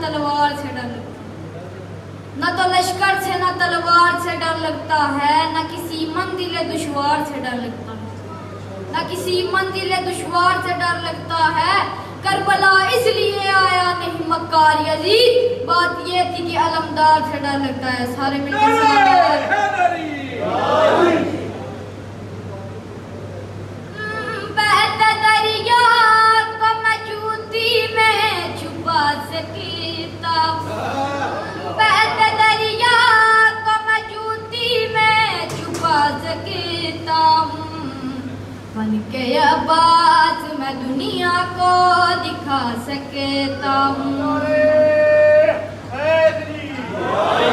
تلوار سے ڈر لگتا ہے، نہ تو لشکر سے نہ تلوار سے ڈر لگتا ہے، نہ کسی منزل دشوار سے ڈر لگتا ہے، نہ کسی منزل دشوار سے ڈر لگتا ہے۔ کربلا اس لیے آیا نہیں مکار یزید، بات یہ تھی کہ علمدار سے ڈر لگتا ہے۔ سارے مل کے بہتے دریا کو میں چوتی میں چھپا سکتا ہوں، بہتے دریا کو میں چوتی میں چھپا سکتا ہوں، بن کے عباس میں دنیا کو دکھا سکتا ہوں،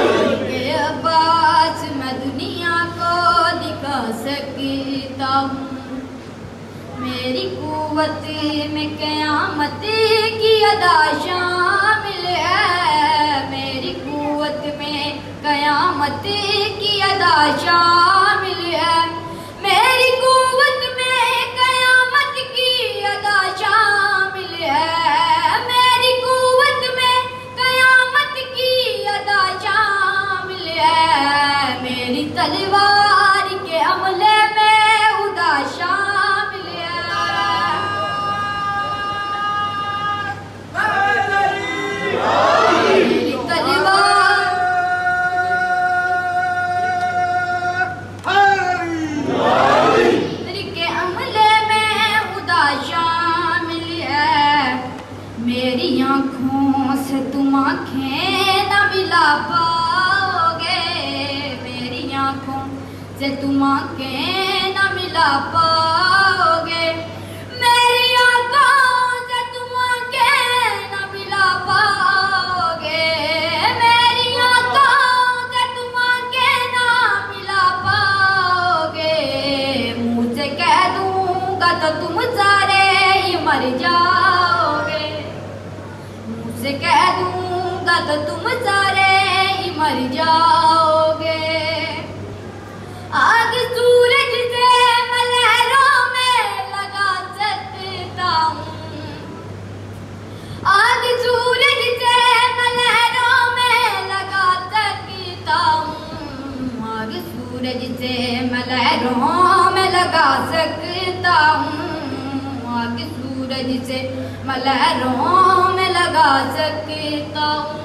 بن کے عباس میں دنیا کو دکھا سکتا ہوں۔ میری قوت میں قیامت کی ادا شامل ہے، میری قوت میں قیامت کی ادا شامل ہے، میری قوت میں قیامت کی ادا شامل ہے، میری قوت میں قیامت کی ادا شامل ہے، میری تلوار کے عملے میں ادا شامل ہے، میری تلوار کے عملے میں ادا شامل ہے، میری آنکھوں سے تم آنکھیں نہ ملا پاؤ گے، میری آنکھوں سے تم آنکھیں نہ ملا پاؤ گے، میری آنکھوں سے تم آنکھیں نہ ملا پاؤ گے، میری آنکھوں سے تم آنکھیں نہ ملا پاؤ گے، منہ سے کہہ دوں گا تو تم سارے ہی مر جاؤ گے، منہ سے کہہ دوں گا تو تم سارے ہی مر جاؤ گے، آگ سورج سے میں لہروں میں لگا سکتا ہوں، آگ سورج سے میں لہروں میں لگا سکتا ہوں، آگ سورج سے میں لہروں میں لگا سکتا ہوں، آگ سورج سے میں لہروں میں لگا سکتا ہوں،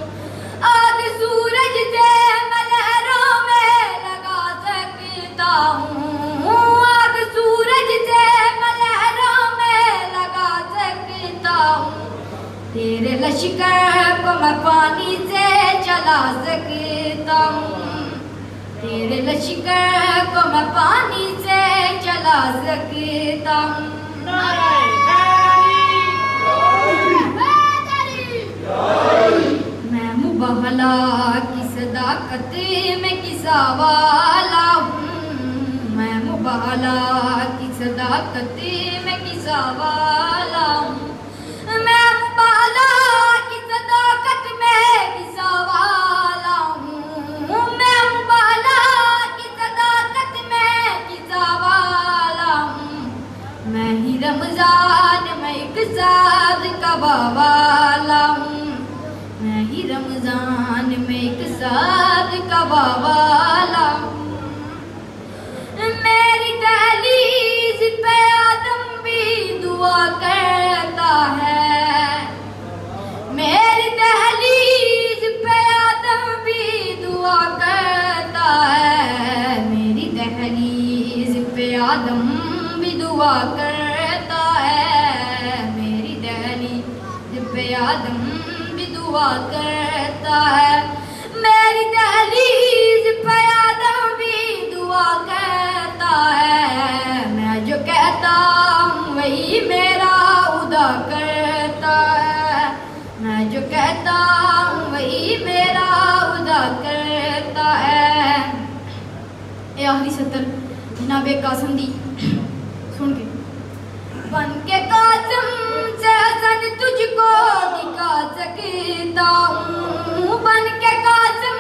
آگ سورج سے میں لہروں میں لگا سکتا ہوں، آگ سورج سے میں لہروں میں لگا سکتا ہوں، تیرے لشکر کو میں پانی سے چلا سکتا ہوں، تیرے لشکر کو میں پانی سے چلا سکتا ہوں، میں مبہلا کی صداقت میں کسا والا ہوں، میں مبہلا کی صداقت میں کسا والا ہوں، میں مبہلا کی صداقت میں کسا والا ہوں، میں مبہلا کی صداقت میں کسا والا ہوں، میں ہی رمضان میں ایک ساتھ کعبہ والا ہوں، میں ہی رمضان میں ایک ساتھ کعبہ والا ہوں، میری دہلیز پہ آدم بھی دعا کرتا ہے، میری دہلیز پہ آدم بھی دعا کرتا ہے، میری دہلیز پہ آدم بھی دعا کرتا ہے، میری دہلیز پہ آدم بھی دعا کرتا ہے، میری دہلیز پہ آدم بھی دعا کرتا ہے، میں جو کہتا ہوں وہی میرا ادا کرتا ہے، میں جو کہتا ہوں وہی میرا ادا کرتا ہے۔ اے آخری سطر جناب قاسم دی سن کے، بن کے قاسم سے حسن تجھ کو دکھا سکتا ہوں، بن کے قاسم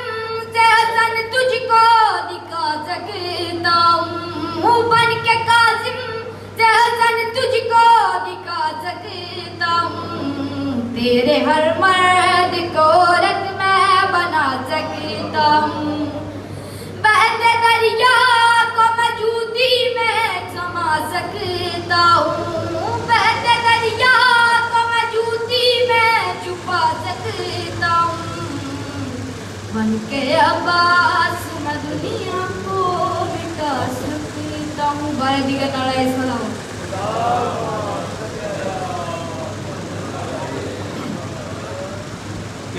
سے حسن تجھ کو دکھا سکتا ہوں، بن کے قاسم سے حسن تجھ کو دکھا سکتا ہوں، تیرے ہر مرد کو ہوں بہتے دریا کو موجودی میں سما سکتا ہوں بہتے دریا کو موجودی میں چھپا سکتا ہوں بن کے عباس میں دنیا کو مٹا سکتا ہوں بارے دیگر ناڑا اسلام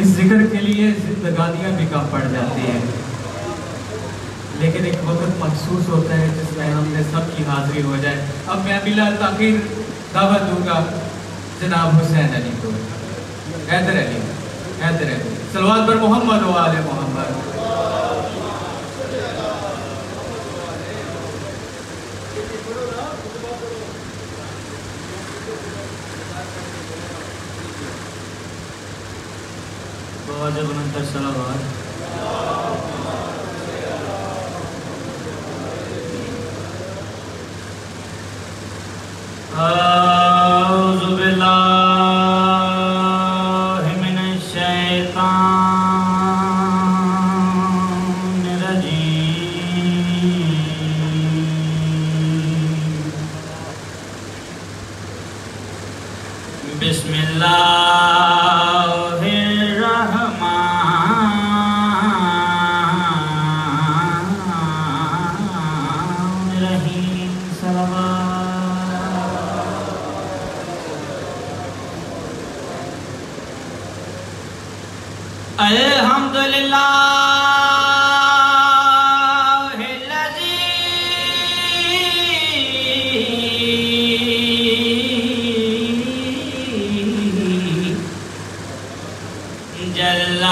اس ذکر کے لیے زندگانیاں بھی کم پڑ جاتی ہیں لیکن ایک وقت مخصوص ہوتا ہے جس میں ہم نے سب کی حاضری ہو جائے. اب میں بلا تاخیر دعوت دوں گا جناب حسین علی کو. حیدر علی صلوات پر محمد و آل محمد. واجب انتر صلوات. اعوذ باللہ من الشیطان الرجیم. بسم اللہ الحمدللہ الذی جل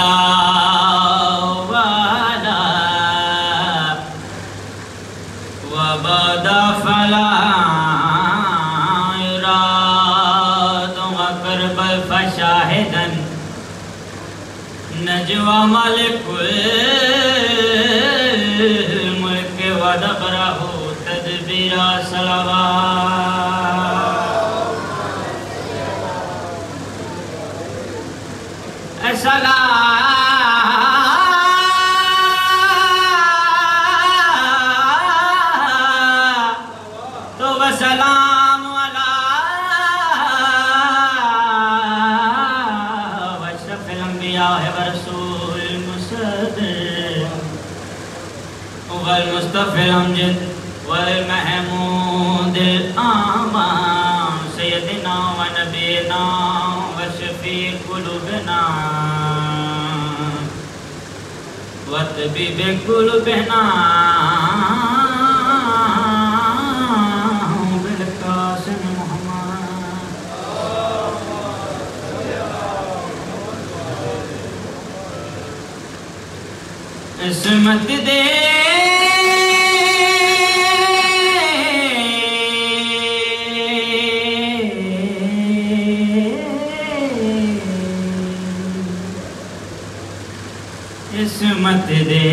وعلا وبدا فلا يراد وقرب فشاهدا نجوى ملك الملك ودبره تدبيرا. صلوات تو وسلام علی واشرف الانبیاء ورسول المصدر والمصطفى الامجد والمحمود الامان سیدنا ونبینا وشفیع قلوبنا وطبیب قلوبنا بالقاسم محمد. عصمت دے عصمت دے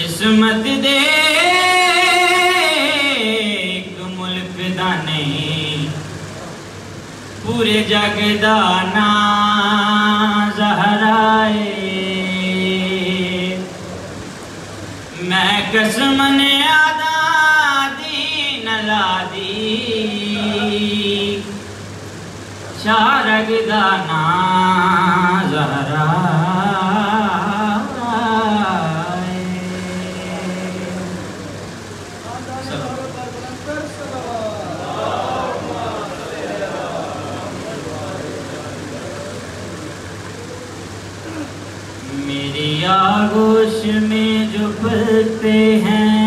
عصمت دے ایک ملک دا نہیں پورے جگ دا نام زہرائے. میں قسم نے آدھا دین لا دی شارگ دا نام زہرائے. میری آغوش میں جو پلتے ہیں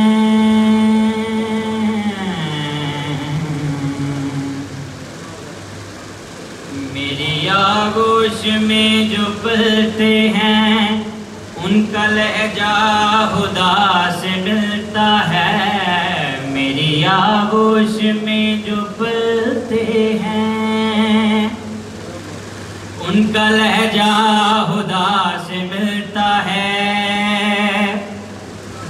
میری آغوش میں جو پلتے ہیں ان کا لہجہ خدا سے ملتا ہے. میری آغوش میں جو پلتے ہیں ان کا لہجہ خدا سے ملتا ہے.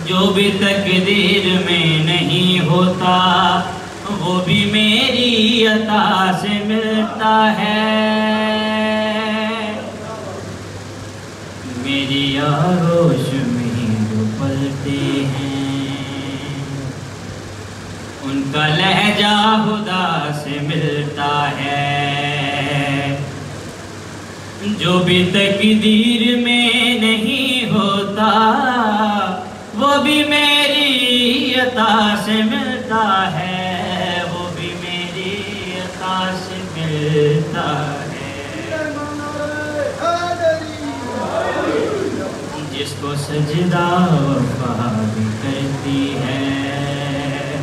جو بھی تقدیر میں نہیں ہوتا وہ بھی میری عطا سے ملتا جاتا ہے میری آغوش میں جو پلتے ہیں ان کا لہجہ خدا سے ملتا ہے جو بھی تقدیر میں نہیں ہوتا وہ بھی میری عطا سے ملتا ہے وہ بھی میری عطا سے ملتا ہے جس کو سجدہ وفا بھی کرتی ہے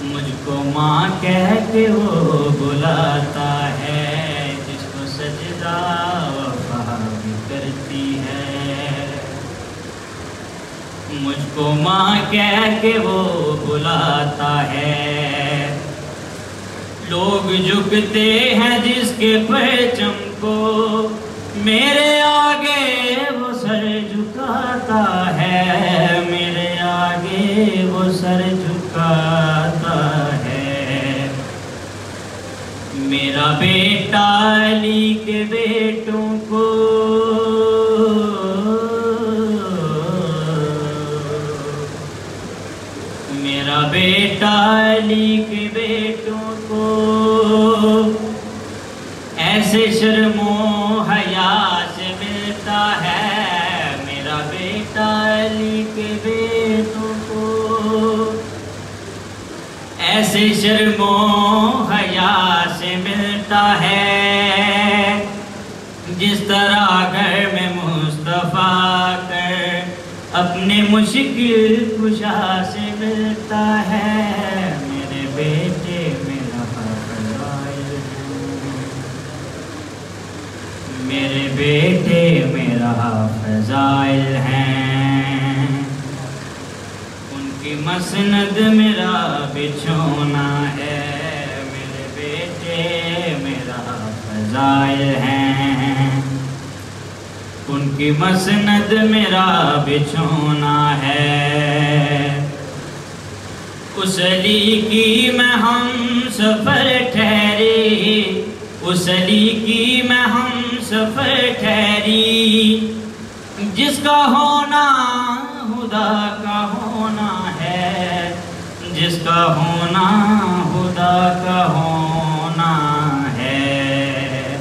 مجھ کو ماں کہہ کے وہ بلاتا ہے جس کو سجدہ وفا بھی کرتی ہے مجھ کو ماں کہہ کے وہ بلاتا ہے لوگ جھکتے ہیں جس کے پرچم کو میرے آگے وہ سر جھکاتا ہے میرے آگے وہ سر جھکاتا ہے میرا بیٹا علی کے بیٹوں کو میرا بیٹا علی کے بیٹوں کو ایسے شرم و حیا سے ملتا ہے میرا بیٹا علی کے بیٹوں کو ایسے شرم و حیا سے ملتا ہے جس طرح گھر میں مصطفیٰ کر اپنے مشکل کشا سے ملتا ہے میرے بیٹے میرا فضائل میرے بیٹے میرا فضائل ہیں ان کی مسند میرا بچھونا ہے میرے بیٹے میرا فضائل ہیں ان کی مسند میرا بچھونا ہے اس علی کی میں ہم سفر ٹھہری اس علی کی میں ہم سفر ٹھہری جس کا ہونا خدا کا ہونا ہے جس کا ہونا خدا کا ہونا ہے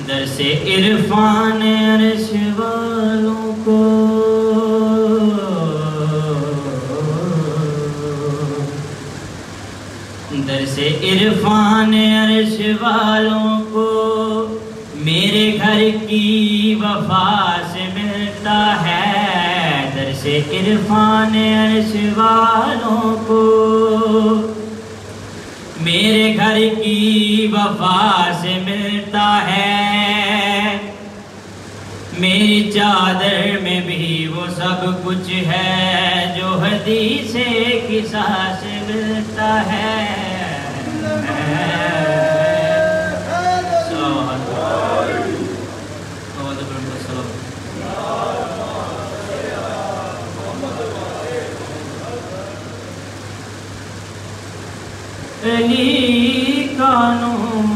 درس عرفان عرش والوں کو درس عرفان عرش والوں کو میرے گھر کی وفا سے ملتا ہے درس عرفان عرش والوں کو میرے گھر کی وفا سے ملتا ہے میری چادر میں بھی وہ سب کچھ ہے جو حدیث قصہ سے ملتا ہے علی کانوں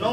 9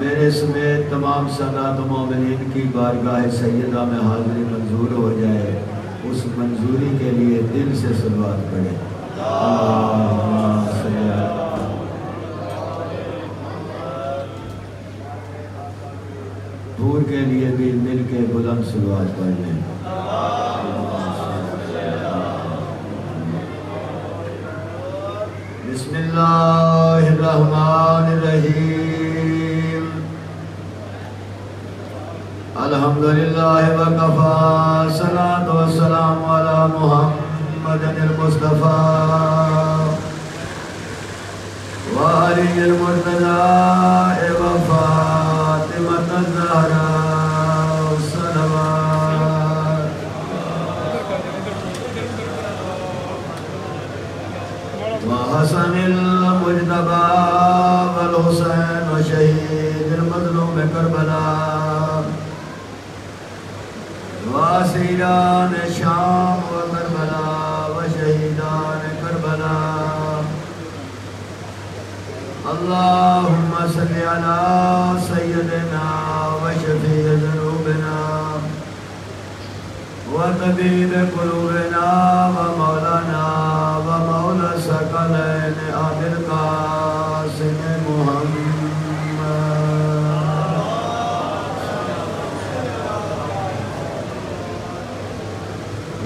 میرے سمیت تمام سادات و مومنین کی بارگاہ سیدہ میں حاضری منظور ہو جائے، اس منظوری کے لیے دل سے صلوات پڑھیں۔ حور کے لیے بھی مل کے بلند صلوات پڑھ لیں۔ بسم اللہ الرحمن الرحیم الحمدللہ وکفی صلاۃ والسلام علی محمد المصطفیٰ وعلی المرتضی وفاطمۃ الزہراء صلوات۔ وحسن المجتبی والحسین وشہید المظلوم کربلا واسیران شام وکربلا وشہیدان کربلا۔ اللہم صلی علی سیدنا وشفیع ذنوبنا وطبیب قلوبنا ومولانا ومولا ثقلین ابی القاسم محمد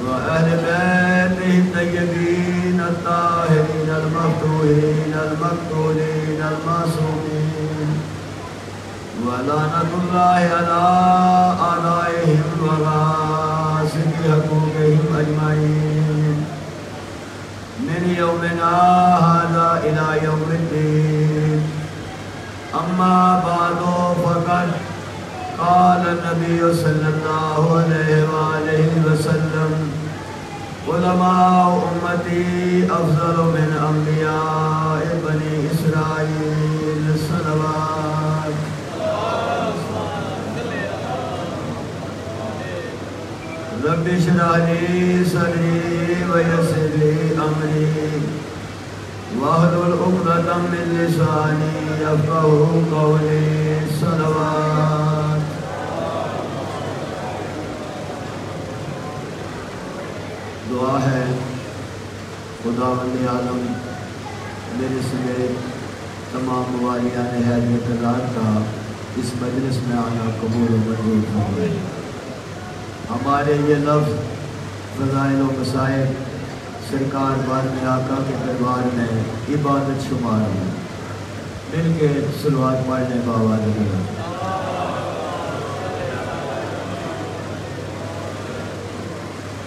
وأهل بيته الطيبين الطاهرين المفتوحين المقتولين المعصومين ولعنة الله على أعدائهم وغاصب حقوقهم أجمعين من يومنا هذا إلى يوم الدين. أما بعد فقد قال النبي صلى الله عليه وآله وسلم علماء أمتي أفضل من أنبياء بني إسرائيل صلوات. رب اشرح لي صدري ويسر لي أمري واحلل عقدة من لساني يفقهوا قولي صلوات. دعا ہے خداوند عالم میرے سمیت تمام موالیان حیدر تدار کا اس مجلس میں آنا قبول و منظور فرمائے. ہمارے یہ لفظ فضائل و مسائل سرکار بارگاہ آقا کے دربار میں عبادت شمار ہیں. مل کے صلوات پڑھنے باوال اللہ.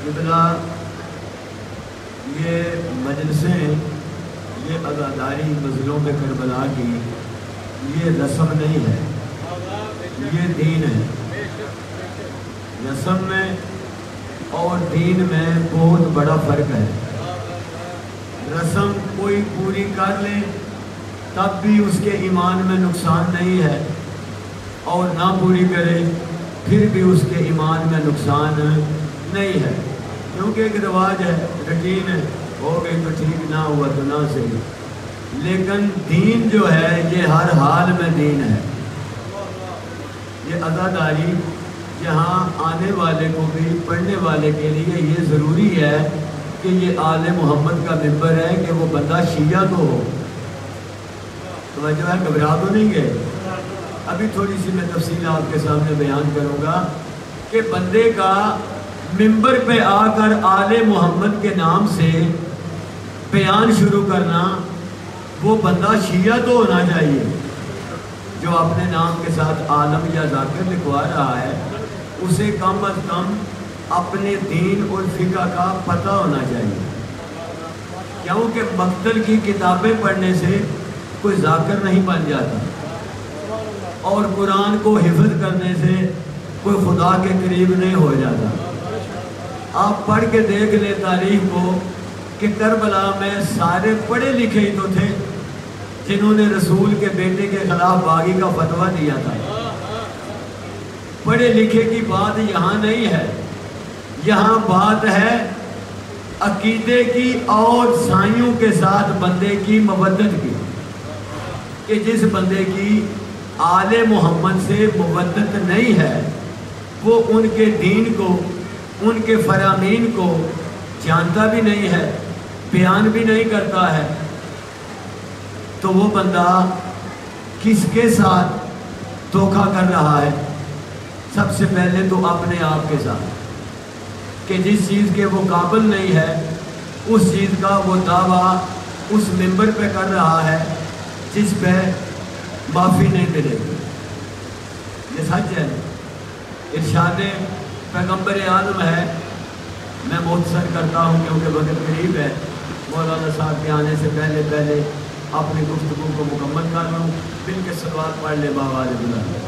قبلہ یہ مجلسیں، یہ عزاداری مظلوم کربلا کی یہ رسم نہیں ہے، یہ دین ہے. رسم میں اور دین میں بہت بڑا فرق ہے. رسم کوئی پوری کر لے تب بھی اس کے ایمان میں نقصان نہیں ہے، اور نہ پوری کرے پھر بھی اس کے ایمان میں نقصان نہیں ہے، کیونکہ ایک رواج ہے، روٹین ہے، ہو گئی تو ٹھیک، نہ ہوا تو نہ صحیح. لیکن دین جو ہے یہ ہر حال میں دین ہے. یہ عزاداری یہاں آنے والے کو بھی پڑھنے والے کے لیے یہ ضروری ہے کہ یہ آل محمد کا ممبر ہے کہ وہ بندہ شیعہ تو ہو. توجہ ہے، گھبرا تو نہیں گئے. ابھی تھوڑی سی میں تفصیل آپ کے سامنے بیان کروں گا کہ بندے کا ممبر پہ آ کر آل محمد کے نام سے بیان شروع کرنا، وہ بندہ شیعہ تو ہونا چاہیے جو اپنے نام کے ساتھ عالم یا ذاکر لکھوا رہا ہے. اسے کم از کم اپنے دین اور فقہ کا پتہ ہونا چاہیے، کیونکہ مقتل کی کتابیں پڑھنے سے کوئی ذاکر نہیں بن جاتا، اور قرآن کو حفظ کرنے سے کوئی خدا کے قریب نہیں ہو جاتا. آپ پڑھ کے دیکھ لیں تاریخ کو کہ کربلا میں سارے پڑھے لکھے ہی تو تھے جنہوں نے رسول کے بیٹے کے خلاف باغی کا فتویٰ دیا تھا. پڑھے لکھے کی بات یہاں نہیں ہے، یہاں بات ہے عقیدے کی اور سائیوں کے ساتھ بندے کی مودت کی، کہ جس بندے کی آل محمد سے مودت نہیں ہے وہ ان کے دین کو، ان کے فرامین کو جانتا بھی نہیں ہے، بیان بھی نہیں کرتا ہے، تو وہ بندہ کس کے ساتھ دھوکہ کر رہا ہے؟ سب سے پہلے تو اپنے آپ کے ساتھ، کہ جس چیز کے وہ قابل نہیں ہے اس چیز کا وہ دعویٰ اس ممبر پہ کر رہا ہے جس پہ معافی نہیں ملے گی۔ یہ سچ ہے، ارشاد پیغمبر اعظم ہے۔ میں مختصر کرتا ہوں کیونکہ وقت قریب ہے، مولانا صاحب کے آنے سے پہلے اپنی گفتگو کو مکمل کر لوں۔ مل کے صلوات پڑھ لے بآواز بلند۔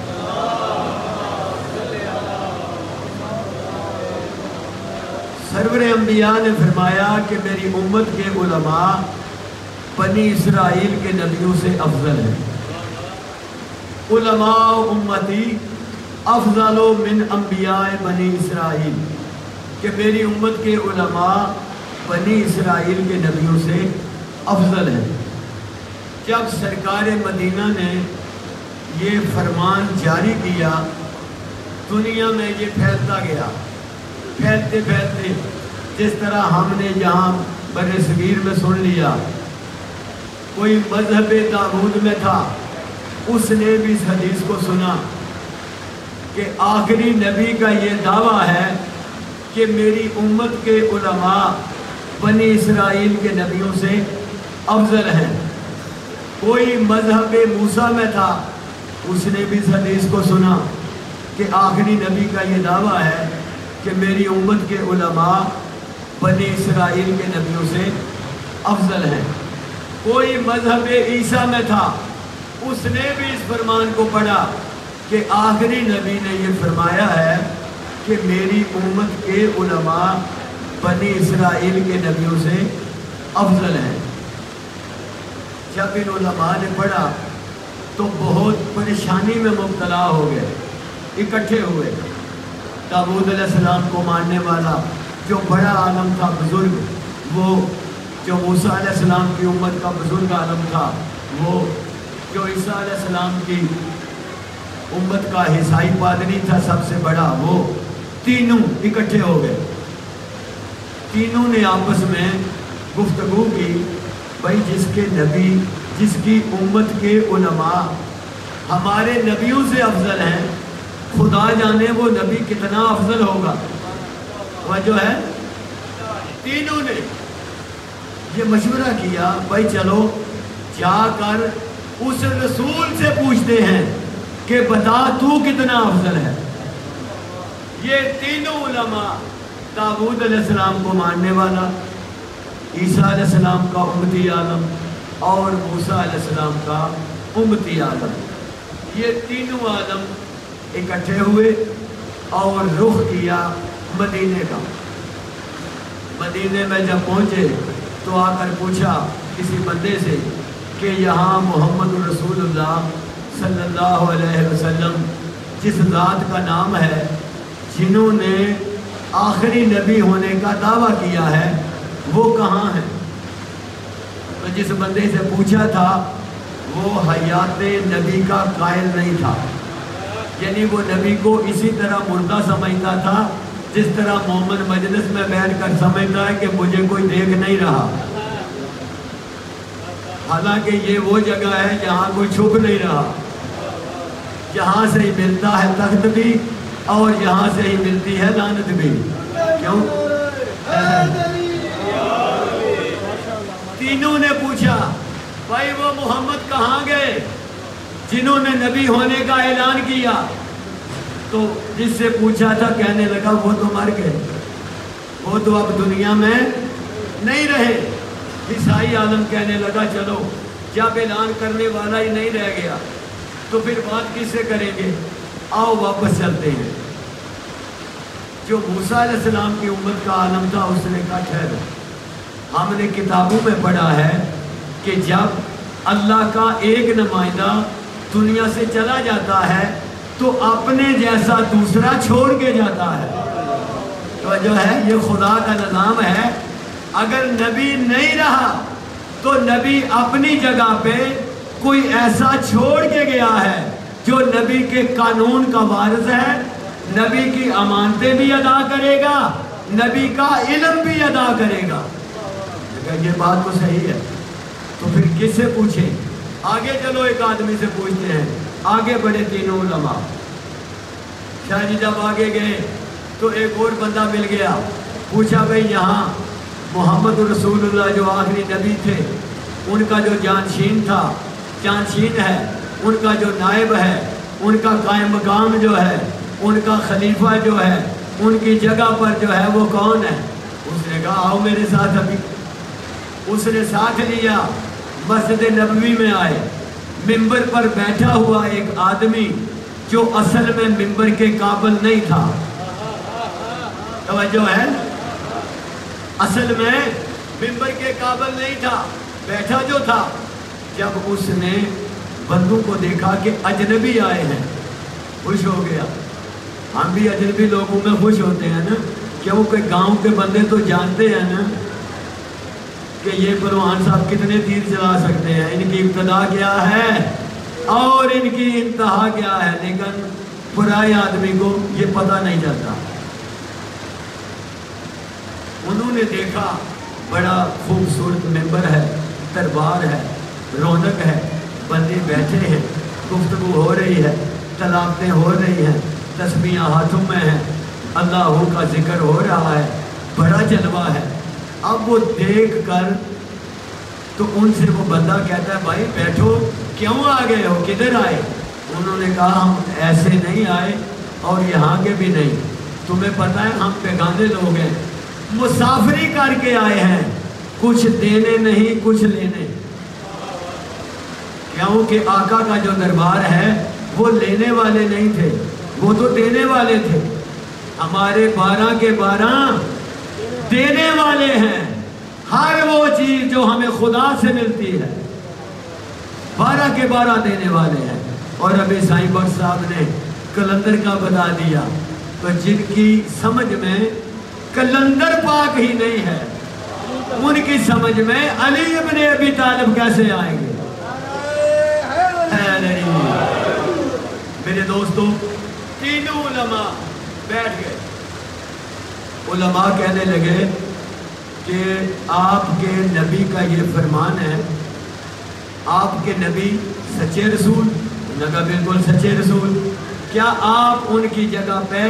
سرور انبیاء نے فرمایا کہ میری امت کے علماء بنی اسرائیل کے نبیوں سے افضل ہیں۔ علماء امتی افضل من انبیاء بنی اسرائیل، کہ میری امت کے علماء بنی اسرائیل کے نبیوں سے افضل ہیں۔ جب سرکار مدینہ نے یہ فرمان جاری کیا، دنیا میں یہ پھیلتا گیا، پھیلتے پھیلتے جس طرح ہم نے یہاں بر صغیر میں سن لیا، کوئی مذہب داؤد میں تھا، اس نے بھی اس حدیث کو سنا کہ آخری نبی کا یہ دعویٰ ہے کہ میری امت کے علماء بنی اسرائیل کے نبیوں سے افضل ہیں۔ کوئی مذہب موسیٰ میں تھا، اس نے بھی اس حدیث کو سنا کہ آخری نبی کا یہ دعویٰ ہے کہ میری امت کے علماء بنی اسرائیل کے نبیوں سے افضل ہیں۔ کوئی مذہب عیسیٰ میں تھا، اس نے بھی اس فرمان کو پڑھا کہ آخری نبی نے یہ فرمایا ہے کہ میری امت کے علماء بنی اسرائیل کے نبیوں سے افضل ہیں۔ جب ان علماء نے پڑھا تو بہت پریشانی میں مبتلا ہو گئے، اکٹھے ہوئے۔ داؤد علیہ السلام کو ماننے والا جو بڑا عالم تھا، بزرگ، وہ جو موسیٰ علیہ السلام کی امت کا بزرگ عالم تھا، وہ جو عیسیٰ علیہ السلام کی امت کا عیسائی پادری تھا سب سے بڑا، وہ تینوں اکٹھے ہو گئے۔ تینوں نے آپس میں گفتگو کی، بھائی جس کے نبی، جس کی امت کے علماء ہمارے نبیوں سے افضل ہیں، خدا جانے وہ نبی کتنا افضل ہوگا۔ وجہ ہے تینوں نے یہ مشورہ کیا، بھائی چلو جا کر اس رسول سے پوچھتے ہیں کہ بتا تو کتنا افضل ہے۔ یہ تینوں علماء، داؤد علیہ السلام کو ماننے والا، عیسیٰ علیہ السلام کا امتی عالم اور موسیٰ علیہ السلام کا امتی عالم، یہ تینوں عالم اکٹھے ہوئے اور رخ کیا مدینے کا۔ مدینے میں جب پہنچے تو آ کر پوچھا کسی بندے سے کہ یہاں محمد رسول اللہ صلی اللہ علیہ وسلم جس ذات کا نام ہے، جنہوں نے آخری نبی ہونے کا دعویٰ کیا ہے، وہ کہاں ہیں؟ تو جس بندے سے پوچھا تھا وہ حیات نبی کا قائل نہیں تھا، یعنی وہ نبی کو اسی طرح مردہ سمجھتا تھا جس طرح مومن مجلس میں بیٹھ کر سمجھتا ہے کہ مجھے کوئی دیکھ نہیں رہا، حالانکہ یہ وہ جگہ ہے جہاں کوئی چھپ نہیں رہا، جہاں سے ہی ملتا ہے تخت بھی اور یہاں سے ہی ملتی ہے لعنت بھی۔ کیوں؟ تینوں نے پوچھا بھائی وہ محمد کہاں گئے جنہوں نے نبی ہونے کا اعلان کیا؟ تو جس سے پوچھا تھا کہنے لگا وہ تو مر گئے، وہ تو اب دنیا میں نہیں رہے۔ عیسائی عالم کہنے لگا چلو جب اعلان کرنے والا ہی نہیں رہ گیا تو پھر بات کس سے کریں گے، آؤ واپس چلتے ہیں۔ جو موسیٰ علیہ السلام کی امت کا عالم تھا اس نے کہا ٹھہرو، ہم نے کتابوں میں پڑھا ہے کہ جب اللہ کا ایک نمائندہ دنیا سے چلا جاتا ہے تو اپنے جیسا دوسرا چھوڑ کے جاتا ہے۔ تو جو ہے یہ خدا کا نظام ہے اگر نبی نہیں رہا تو نبی اپنی جگہ پہ کوئی ایسا چھوڑ کے گیا ہے جو نبی کے قانون کا وارث ہے، نبی کی امانتیں بھی ادا کرے گا، نبی کا علم بھی ادا کرے گا۔ اگر یہ بات تو صحیح ہے تو پھر کس سے پوچھیں؟ آگے چلو ایک آدمی سے پوچھتے ہیں، آگے بڑھے تینوں علماء۔ شاہ جی جب آگے گئے تو ایک اور بندہ مل گیا، پوچھا بھئی یہاں محمد رسول اللہ جو آخری نبی تھے، ان کا جو جانشین تھا، جانشین ہے، ان کا جو نائب ہے، ان کا قائم مقام جو ہے، ان کا خلیفہ جو ہے، ان کی جگہ پر جو ہے وہ کون ہے؟ اس نے کہا آؤ میرے ساتھ ابھی۔ اس نے ساتھ لیا، مسجد نبوی میں آئے، ممبر پر بیٹھا ہوا ایک آدمی جو اصل میں ممبر کے قابل نہیں تھا، توجہ ہے، اصل میں ممبر کے قابل نہیں تھا، بیٹھا جو تھا، جب اس نے بندوں کو دیکھا کہ اجنبی آئے ہیں، خوش ہو گیا۔ ہم بھی اجنبی لوگوں میں خوش ہوتے ہیں نا، کیونکہ گاؤں کے بندے تو جانتے ہیں نا کہ یہ پروان صاحب کتنے تیر چلا سکتے ہیں، ان کی ابتدا کیا ہے اور ان کی انتہا کیا ہے، لیکن پرائے آدمی کو یہ پتہ نہیں چلتا۔ انہوں نے دیکھا بڑا خوبصورت ممبر ہے، دربار ہے، رونق ہے، بندے بیٹھے ہیں، گفتگو ہو رہی ہے، تلاوتیں ہو رہی ہیں، تسبیحاں ہاتھوں میں ہیں، اللہ کا ذکر ہو رہا ہے، بڑا جلوہ ہے۔ اب وہ دیکھ کر تو ان سے وہ بندہ کہتا ہے بھائی بیٹھو، کیوں آ گئے ہو، کدھر آئے؟ انہوں نے کہا ہم ایسے نہیں آئے اور یہاں کے بھی نہیں، تمہیں پتہ ہے ہم بیگانے لوگ ہیں، مسافری کر کے آئے ہیں، کچھ دینے نہیں کچھ لینے، کیونکہ آقا کا جو دربار ہے وہ لینے والے نہیں تھے، وہ تو دینے والے تھے۔ ہمارے 12 کے 12 دینے والے ہیں، ہر وہ چیز جو ہمیں خدا سے ملتی ہے 12 کے 12 دینے والے ہیں۔ اور ابھی سائیں بخش صاحب نے کلندر کا بتا دیا، تو جن کی سمجھ میں کلندر پاک ہی نہیں ہے، ان کی سمجھ میں علی ابن ابی طالب کیسے آئیں گے؟ میرے دوستو، تینوں علماء بیٹھ گئے، علماء کہنے لگے کہ آپ کے نبی کا یہ فرمان ہے، آپ کے نبی سچے رسول، انہوں نے کہا بالکل سچے رسول، کیا آپ ان کی جگہ پہ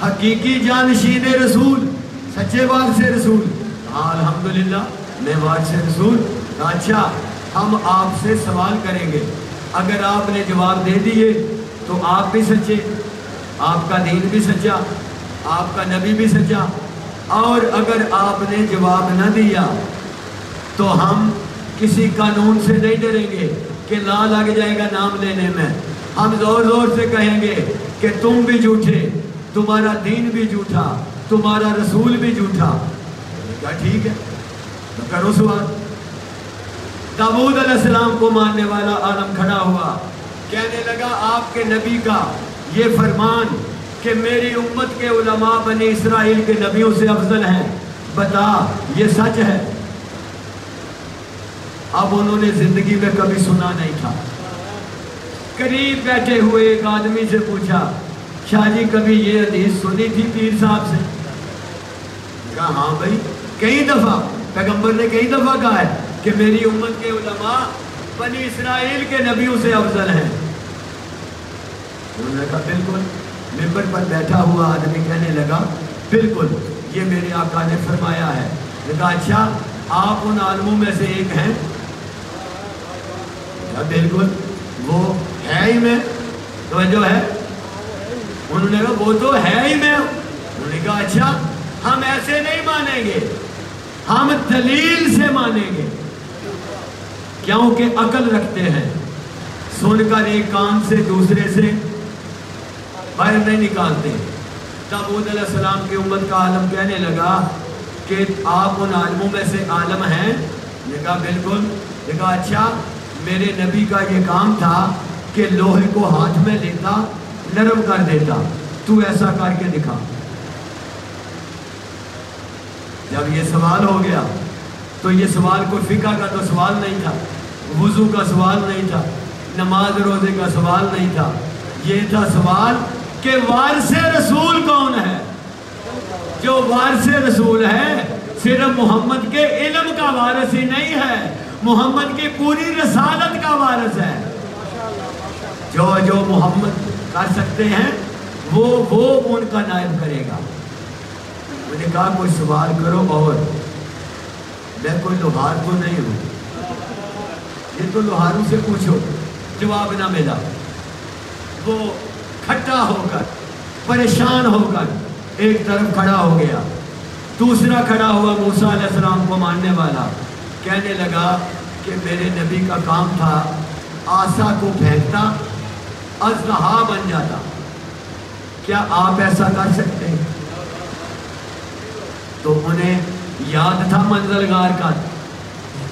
حقیقی جانشین رسول، سچے بات سے رسول؟ ہاں الحمدللہ میں بات سے رسول۔ اچھا ہم آپ سے سوال کریں گے، اگر آپ نے جواب دے دیے تو آپ بھی سچے، آپ کا دین بھی سچا، آپ کا نبی بھی سچا، اور اگر آپ نے جواب نہ دیا تو ہم کسی قانون سے نہیں ڈریں گے کہ لا لگ جائے گا نام لینے میں، ہم زور زور سے کہیں گے کہ تم بھی جھوٹے، تمہارا دین بھی جھوٹا، تمہارا رسول بھی جھوٹا۔ کہا ٹھیک ہے تو کرو سوال۔ داؤد علیہ السلام کو ماننے والا عالم کھڑا ہوا، کہنے لگا آپ کے نبی کا یہ فرمان کہ میری امت کے علماء بنی اسرائیل کے نبیوں سے افضل ہیں، بتا یہ سچ ہے؟ اب انہوں نے زندگی میں کبھی سنا نہیں تھا۔ قریب بیٹھے ہوئے ایک آدمی سے پوچھا، شاہ جی کبھی یہ حدیث سنی تھی پیر صاحب سے؟ کہا ہاں بھائی کئی دفعہ، پیغمبر نے کئی دفعہ کہا ہے کہ میری امت کے علماء بنی اسرائیل کے نبیوں سے افضل ہیں۔ انہوں نے کہا بالکل۔ ممبر پر بیٹھا ہوا آدمی کہنے لگا بالکل یہ میرے آقا نے فرمایا ہے۔ کہا اچھا آپ ان عالموں میں سے ایک ہیں؟ کہا بالکل، وہ ہے ہی میں، توجہ ہے؟ انہوں نے کہا وہ تو ہے ہی میں۔ انہوں نے کہا اچھا ہم ایسے نہیں مانیں گے، ہم دلیل سے مانیں گے، کیونکہ عقل رکھتے ہیں، سن کر ایک کان سے دوسرے سے باہر نہیں نکالتے۔ داؤد علیہ السلام کی امت کا عالم کہنے لگا کہ آپ ان عالموں میں سے عالم ہیں؟ نے کہا بالکل۔ نے کہا اچھا میرے نبی کا یہ کام تھا کہ لوہے کو ہاتھ میں لیتا نرم کر دیتا، تو ایسا کر کے دکھا۔ جب یہ سوال ہو گیا تو یہ سوال کوئی فقہ کا تو سوال نہیں تھا، وضو کا سوال نہیں تھا، نماز روزے کا سوال نہیں تھا، یہ تھا سوال کہ وارث رسول کون ہے؟ جو وارث رسول ہے صرف محمد کے علم کا وارث ہی نہیں ہے، محمد کی پوری رسالت کا وارث ہے۔ جو محمد کر سکتے ہیں وہ ان کا نائب کرے گا۔ میں نے کہا کوئی سوال کرو، اور میں کوئی لوہار تو نہیں ہوں، یہ تو لوہاروں سے پوچھو۔ جواب نہ ملا۔ وہ کھٹا ہو کر پریشان ہو کر ایک طرف کھڑا ہو گیا، دوسرا کھڑا ہوا موسیٰ علیہ السلام کو ماننے والا، کہنے لگا کہ میرے نبی کا کام تھا آسا کو پھینکتا اژدہا بن جاتا، کیا آپ ایسا کر سکتے ہیں؟ تو انہیں یاد تھا منزل غار کا،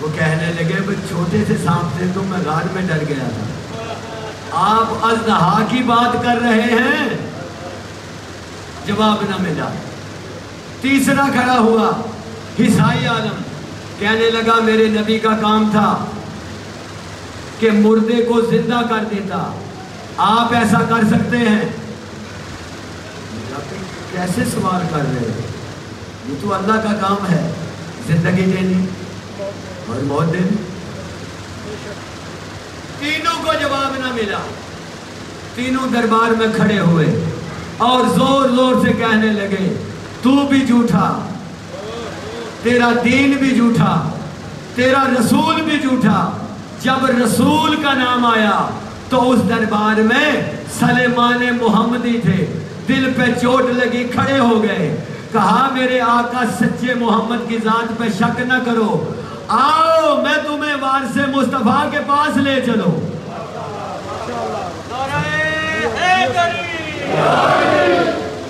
وہ کہنے لگے وہ چھوٹے سے سانپ سے تو میں غار میں ڈر گیا تھا، آپ اژدہا کی بات کر رہے ہیں؟ جواب نہ ملا۔ تیسرا کھڑا ہوا حصائی عالم، کہنے لگا میرے نبی کا کام تھا کہ مردے کو زندہ کر دیتا، آپ ایسا کر سکتے ہیں؟ کیسے سوال کر رہے ہیں؟ یہ تو اللہ کا کام ہے، زندگی دینی اور موت دینی۔ تینوں کو جواب نہ ملا۔ تینوں دربار میں کھڑے ہوئے اور زور زور سے کہنے لگے تو بھی جھوٹا، تیرا دین بھی جھوٹا، تیرا رسول بھی جھوٹا۔ جب رسول کا نام آیا تو اس دربار میں سلیمان محمدی تھے، دل پہ چوٹ لگی، کھڑے ہو گئے، کہا میرے آقا سچے محمد کی ذات پہ شک نہ کرو، آؤ میں تمہیں وارث مصطفیٰ کے پاس لے چلو۔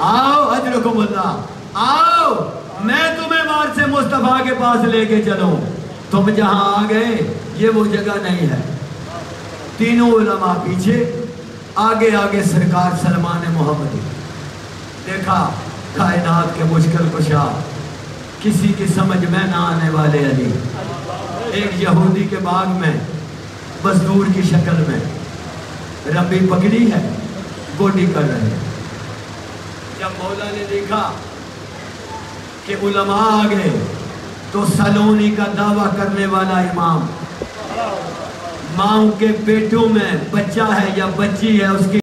آؤ اجرکم اللہ، آؤ میں تمہیں وارث مصطفیٰ کے پاس لے کے چلوں۔ تم جہاں آ گئے یہ وہ جگہ نہیں ہے۔ تینوں علماء پیچھے، آگے آگے سرکار سلمان محمدی۔ دیکھا کائنات کے مشکل کشا، کسی کی سمجھ میں نہ آنے والے علی، ایک یہودی کے باغ میں مزدور کی شکل میں ربی پکڑی ہے، گوڈی کر رہے ہیں۔ جب مولا نے دیکھا کہ علماء آ گئے تو سلونی کا دعویٰ کرنے والا امام، ماں کے پیٹوں میں بچہ ہے یا بچی ہے اس کی